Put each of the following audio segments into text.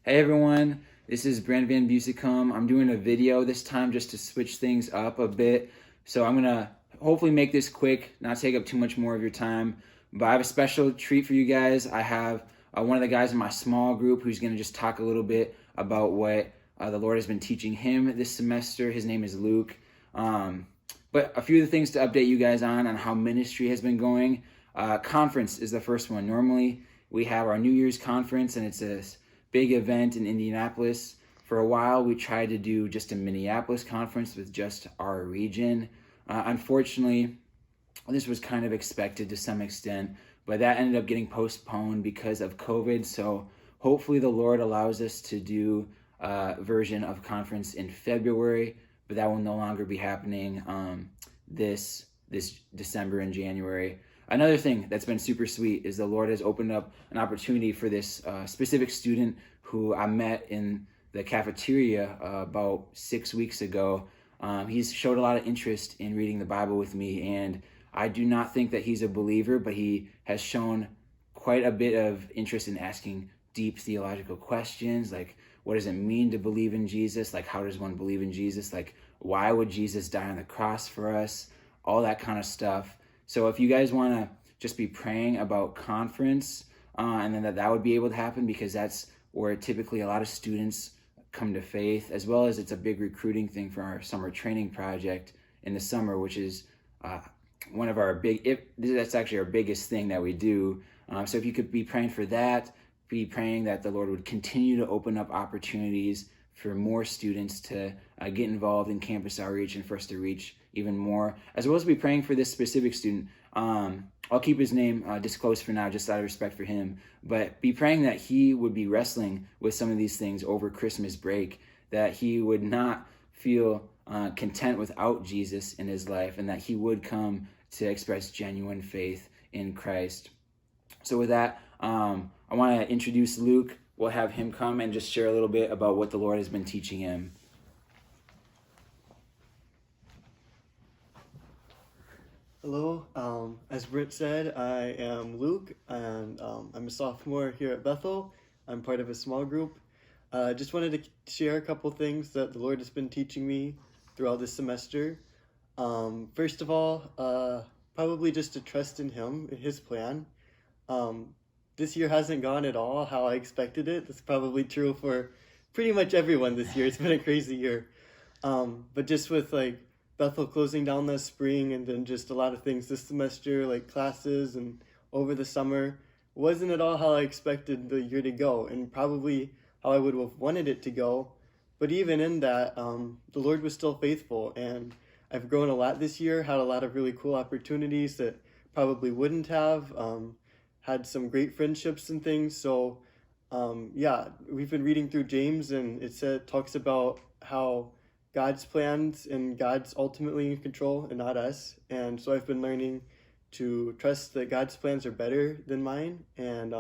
Hey everyone, this is Brent Van Busicum. I'm doing a video this time just to switch things up a bit. So I'm gonna hopefully make this quick, not take up too much more of your time. But I have a special treat for you guys. I have one of the guys in my small group who's gonna just talk a little bit about what the Lord has been teaching him this semester. His name is Luke. But a few of the things to update you guys on how ministry has been going. Conference is the first one. Normally we have our New Year's conference, and it's a big event in Indianapolis. For a while, we tried to do just a Minneapolis conference with just our region. Unfortunately, this was kind of expected to some extent, but that ended up getting postponed because of COVID. So hopefully the Lord allows us to do a version of conference in February, but that will no longer be happening this December and January. Another thing that's been super sweet is the Lord has opened up an opportunity for this specific student who I met in the cafeteria about 6 weeks ago. He's showed a lot of interest in reading the Bible with me, and I do not think that he's a believer, but he has shown quite a bit of interest in asking deep theological questions, like what does it mean to believe in Jesus? Like, how does one believe in Jesus? Like, why would Jesus die on the cross for us? All that kind of stuff. So if you guys want to just be praying about conference, and then that would be able to happen, because that's where typically a lot of students come to faith, as well as it's a big recruiting thing for our summer training project in the summer, which is one of our that's actually our biggest thing that we do. So if you could be praying for that, be praying that the Lord would continue to open up opportunities for more students to get involved in campus outreach and for us to reach even more, as well as be praying for this specific student. I'll keep his name disclosed for now, just out of respect for him, but be praying that he would be wrestling with some of these things over Christmas break, that he would not feel content without Jesus in his life, and that he would come to express genuine faith in Christ. So with that, I want to introduce Luke. We'll have him come and just share a little bit about what the Lord has been teaching him. Hello, as Brent said, I am Luke, and I'm a sophomore here at Bethel. I'm part of a small group. Just wanted to share a couple things that the Lord has been teaching me throughout this semester. First of all, probably just to trust in Him and His plan. This year hasn't gone at all how I expected it. That's probably true for pretty much everyone this year. It's been a crazy year. But just with Bethel closing down this spring, and then just a lot of things this semester, like classes and over the summer, wasn't at all how I expected the year to go, and probably how I would have wanted it to go. But even in that, the Lord was still faithful, and I've grown a lot this year, had a lot of really cool opportunities that probably wouldn't have, had some great friendships and things. So yeah, we've been reading through James, and talks about how God's plans and God's ultimately in control and not us. And so I've been learning to trust that God's plans are better than mine. And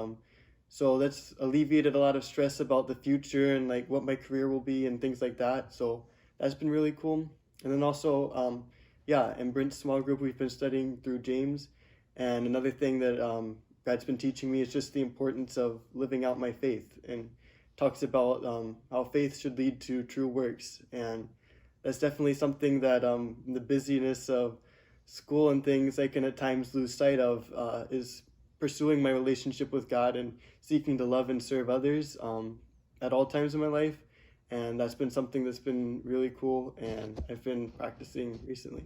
so that's alleviated a lot of stress about the future and like what my career will be and things like that. So that's been really cool. And then also, yeah, in Brent's small group, we've been studying through James. And another thing that God's been teaching me is just the importance of living out my faith, and talks about how faith should lead to true works. And that's definitely something that the busyness of school and things I can at times lose sight of, is pursuing my relationship with God and seeking to love and serve others at all times in my life. And that's been something that's been really cool, and I've been practicing recently.